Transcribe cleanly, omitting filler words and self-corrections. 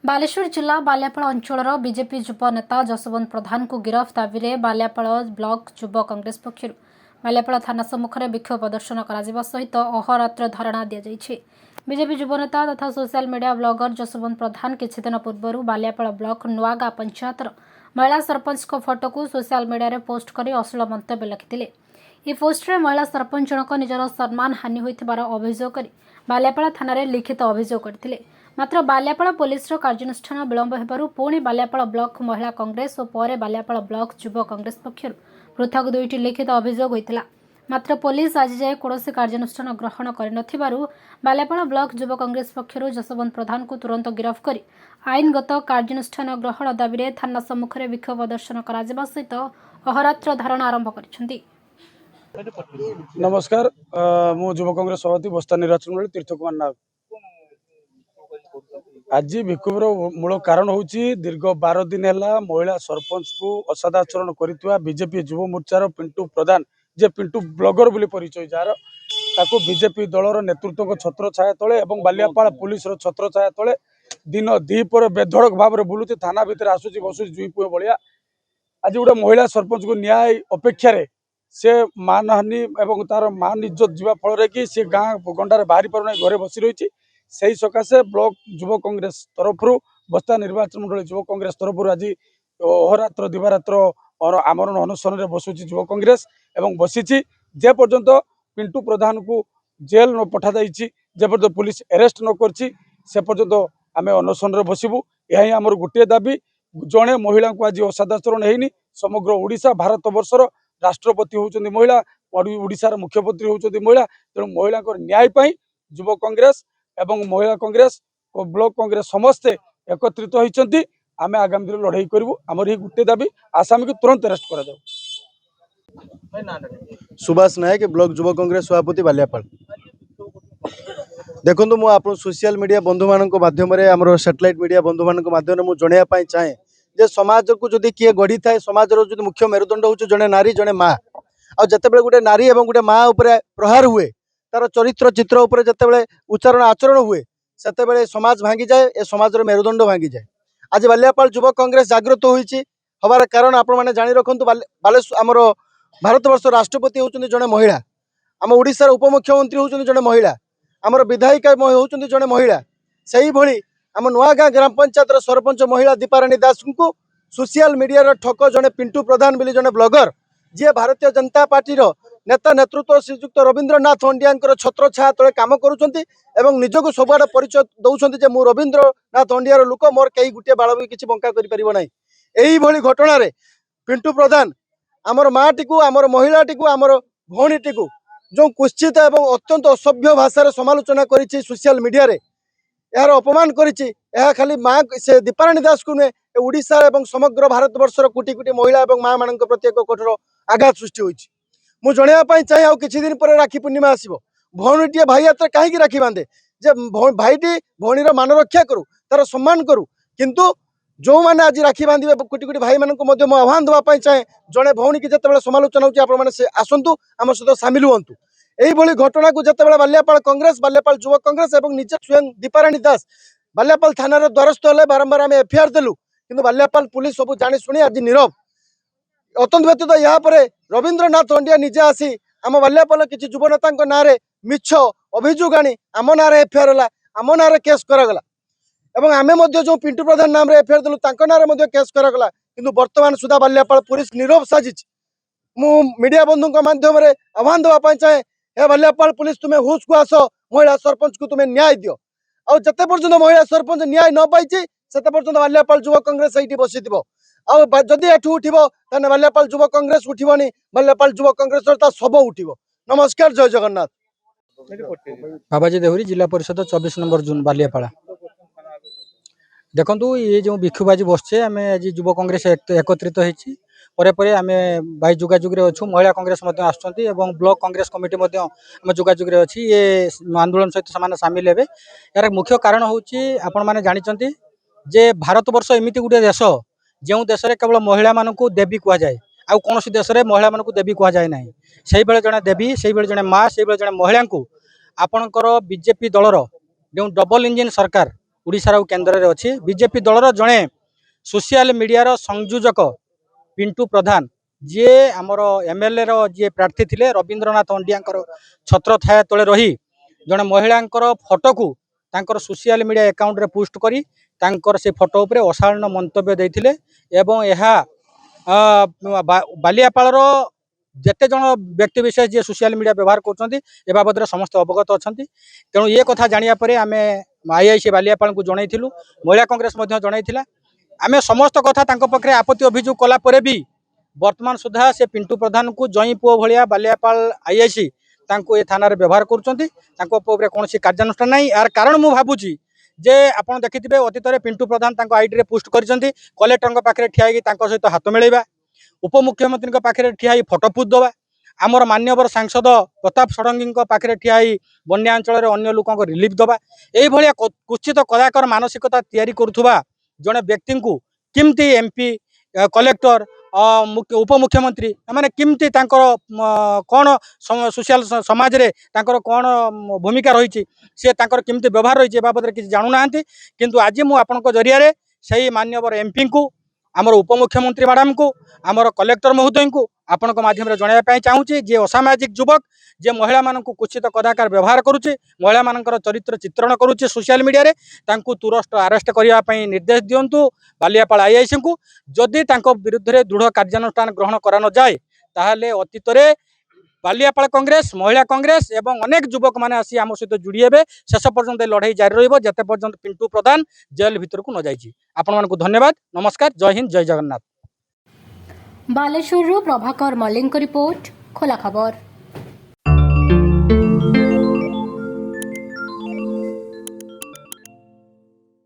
बालेश्वर जिला बालियापाल अंचल बीजेपी युव नेता जसवंत प्रधान को गिरफ दाबी में बालियापाल ब्लॉक युव कांग्रेस पक्षर बालियापाल थाना सम्मुख में विक्षोभ प्रदर्शन कर सहित अहोरात्र धारणा दि जाइए। बीजेपी युव नेता तथा सोशल मीडिया ब्लॉगर जसवंत प्रधान किछि दिन पूर्व बालियापाल ब्लॉक नुआगा पंचायतर महिला सरपंच को फोटो को सोशल मीडिया रे पोस्ट कर अश्लील मंतव्य लिखिते। ई पोस्ट रे महिला सरपंच जनक निजर सम्मान हानि होइथिबार अभियोग करी बालियापाल थाना रे लिखित अभियोग करथिले। मात्र बालियापाल पुलिस कार्यानुष्ठान विलंब हेबारु पुणी बालियापाल ब्लॉक महिला कांग्रेस और पर बालियापाल ब्लॉक युव कांग्रेस पक्षर पृथक दुईटी लिखित अभियोग होइतिला। मात्र पुलिस आज जाए कौनसी कार्यानुष्ठान ग्रहण कर बालियापाल ब्लॉक युव कांग्रेस पक्षर जसवंत प्रधान को तुरंत गिरफ्त कर आईनगत कार्यानुष्ठान ग्रहण दाबी में थाना सम्मुख में विक्षोभ प्रदर्शन कर सहित अहोरात्र धारणा आरंभ कर। नमस्कार, मु युव कांग्रेस सभापति बस्ता निर्वाचन बेले तीर्थ कुमार नाग। आज विक्षोभर मूल कारण हूँ दीर्घ 12 दिन है महिला सरपंच को असदाचरण कर बीजेपी युव मोर्चार पिंटू प्रधान जे पिंटू ब्लॉगर बोली परिचय जार ताको बीजेपी दलर नेतृत्व छत्र छाया तले और बालियापाल पुलिस छत्र छाया तले दिन दीपर बेधड़क भाव में बुलूची थाना भितर आसूची बसुची जुई पुए भाया। आज गोटे महिला सरपंच को न्याय अपेक्षा से मानहानि एवं तार मान इज्जत जीवा फल कि सी गाँ गंडार बाहरी पार घरे बसी रही से सकाशे ब्लॉक युव कांग्रेस तरफ बस्ता निर्वाचन मंडल युव कांग्रेस तरफ आज अहोरात्र दिवारात्र आमरण अनशन बसुची युव कांग्रेस एवं बसी जे पर्यंत पिंटू प्रधान को जेल न पठा जे पर्यंत पुलिस अरेस्ट न कर आम अनशन बसबू। यही आमर गोटे दाबी, जड़े महिला को आज असदाचरण होनी समग्र ओडिशा भारत वर्षर राष्ट्रपति होती महिला, ओडिशार मुख्यमंत्री होती महिला, तेणु महिला न्याय युव कांग्रेस एवं महिला कांग्रेस और ब्लॉक कांग्रेस समस्ते एकत्रित होती आम आगामी दिन लड़ाई करूँ। आमर ये गोटे दाबी आसामी को तुरंत अरेस्ट कर। सुभाष नायक, ब्लॉक युव कांग्रेस सभापति बालियापाल। देखो मु आप सोशल मीडिया बंधु मान माध्यम सैटेलाइट मीडिया बंधु मान माध्यम जनवाई चाहे जे समाज को जदि किए गढ़ी थाए समाज मुख्य मेरुदंड हूँ जड़े नारी जड़े माँ आते गोटे नारी और गोटे माँ प्रहार हुए तार चरित्र चित्र उपर जिते उच्चारण आचरण हुए से समाज भांगी जाए, ए समाज मेरुदंड भांगी जाए। आज बालियापाल युव कांग्रेस जागृत होती हबार कारण आपण जाणी रखु बालेश्वर आमर भारत वर्ष राष्ट्रपति होती जड़े महिला, आम ओडिशार उपमुख्यमंत्री होती जड़े महिला, आमर विधायिका होती जड़े महिला, से भली आम नुआगाँ ग्राम पंचायत सरपंच महिला दीपाराणी दास को सोशल मीडिया ठक जड़े पिंटू प्रधान बोली जड़े ब्लॉगर जी भारतीय जनता पार्टी नेता नेतृत्व श्रीजुक्त रवींद्रनाथ अंडिया छत्र छाया तले कम कर निजक सबुआड़े परिचय दौरान जे मु रवींद्रनाथ अंडियार लोक मोर कई गोटे बाल भी किसी बंका कर यही घटन पिंटू प्रधान आमर माटी को आमर महिलाटी को आमर भौणीटी को जो कुत्सित एवं अत्यंत असभ्य भाषा समालोचना कर सोशल मीडिया यार अपमान करिछि। खाली माँ से दीपाराणी दास को नुहे ओडिशा एवं समग्र भारत वर्षर कोटी कोटी महिला और माँ मान प्रति एक कठोर आघात सृष्टि होइछि। मु जनवाई चाहे आ किछि दिन पर राखी पूर्णिमा आसो भौणीटी भाई हाथ कहीं राखी बांधे जे भाईटी भौणीर मान रक्षा करू तार सम्मान करू, किंतु जो मैंने आज राखी बांधे कोटी कोटी भाई मान आह्वान देवाई चाहे जड़े भौणी की जिते समालोचना होती आसतु आम सहित सामिल हूँ। यही घटना को जिते बालियापाल कांग्रेस बालियापाल युव कांग्रेस और निज स्वयं दीपाराणी दास बालियापाल थाना द्वारस्थ है बारंबार आम एफआईआर देलु कि बालियापाल पुलिस सब जानी शुणी आज नीरव। अतंत व्यतीत यहाँ रवींद्रनाथ अंडिया निजे आसी आम बालियापाल किसी युव नेता ना मिछ अभियोग आनी आम ना एफआईआर है, आम ना केस करागला एवं आमे जो पिंटू प्रधान नाम एफआईआर देलु ना केस करागला, किंतु वर्तमान सुधा बालियापाल पुलिस नीरव साजिश। मु मीडिया बंधु माध्यम आह्वान देवाई चाहे हे बालियापाल पुलिस तुम्हें हुश को आस, महिला सरपंच को तुम्हें न्याय दियो। आउ जते पर्यंत महिला सरपंच न्याय न पाई से पर्यंत बालियापाल युव कांग्रेस ये बसी जदि एठू उठिबो ताने बालियापाल युव कांग्रेस उठिबनी, बालियापाल युव कांग्रेस सब उठिबो। नमस्कार, जय जगन्नाथ। बाबाजी देहुरी, जिला परिषद 24 नंबर जून बालियापाड़ा। देखु ये जो विक्षोभ आज बसचे आम आज युव कांग्रेस एकत्रित होती आम भाई जोगाजोगे अच्छु, महिला कांग्रेस आसुँच ब्लॉक कांग्रेस कमिटी आम जोगाजोगे अच्छी ये आंदोलन सहित से सामिल हे। यार मुख्य कारण हूँ आपण मैंने जानते जे भारत वर्ष एमती गोटे देश जो देश में केवल महिला मान देवी कहुए आउ कौन देश में महिला मान देवी कहुए ना, से जड़े देवी से जड़े माँ से जड़े महिला को आपणकर बीजेपी दलर जो डबल इंजिन सरकार ओडिशार केन्द्र में अच्छी बीजेपी दलर जड़े सोशल मीडिया संयोजक पिंटू प्रधान जी आमर एमएलए जी प्रार्थी थे रवींद्रनाथ अंडिया छत्र छाया तले रही जड़े महिला फोटो को तांकर सोशल मीडिया अकाउंट रे पोस्ट करी तांकर से फोटो उपरे अशालीन मंतव्य देथिले एवं यह बालियापाल जेते जन व्यक्ति विशेष जी सोशल मीडिया व्यवहार कर बाबद समस्त अवगत अच्छा तेणु ये कथा जानिया परे आमे आईआईसी बालियापाल को जनइथिलु महिला कांग्रेस जनइथिला आमे समस्त कथा तांको पखरे आपत्ति अभियोग कला परे भी वर्तमान सुधा से पिंटू प्रधान को जई पुओ भलिया बालियापाल आईआईसी तांको ए थाना रे व्यवहार करुचंती तांको उपरे कोनोसी कार्यानुष्ठान नहीं यार कारण मु भाबुची जे आपण देखिथिबे अतीत रे पिंटू प्रधान तांको आईडी रे पोस्ट करिसंती कलेक्टर पाखरे ठिया कि तांको सहित हाथ मिलेबा उपमुख्यमंत्री पाखरे ठिया फोटो पूज दबा आमर मान्यवर सांसद प्रताप षडंगी पाखरे ठिया बन्या अंचल अन्य लोक रिलीफ दबा यही भाया कुचित कदाकर मानसिकता तैयारी करुवा जड़े व्यक्ति को किमती एमपी कलेक्टर उपमुख्यमंत्री मैंने किमती कौन सोशल समाज रे तांकर कौन भूमिका रही सी किमती व्यवहार रही बाबद किसी जाणुना किंतु आज मु आपन जरिया रे सही मान्यवर एमपी को आमर उपमुख्यमंत्री मैडम को आमर कलेक्टर महोदय को आपण माध्यम जनवाई चाहूँगी जे असामाजिक युवक जे महिला मान कुचित कदाकार व्यवहार करुचे महिला मान चरित्र चित्रण करुचे सोशल मीडिया रे तांकु तुरंत अरेस्ट करने निर्देश दिंतु बालियापाल आईआईसी को जदि विरुद्ध में दृढ़ कार्यानुष्ठान ग्रहण करा न जाए ताहले अतीत में बालियापाल कांग्रेस महिला कांग्रेस एवं अनेक युवक मैंने आसी आम सहित जोड़ी हे शेष पर्यंत लड़ाई जारी रही जिते पर्यंत पिंटू प्रधान जेल भितर को न जाइए। आपण मानक धन्यवाद नमस्कार जय हिंद जय जगन्नाथ। बालेश्वर प्रभाकर मल्लिक रिपोर्ट खोला खबर।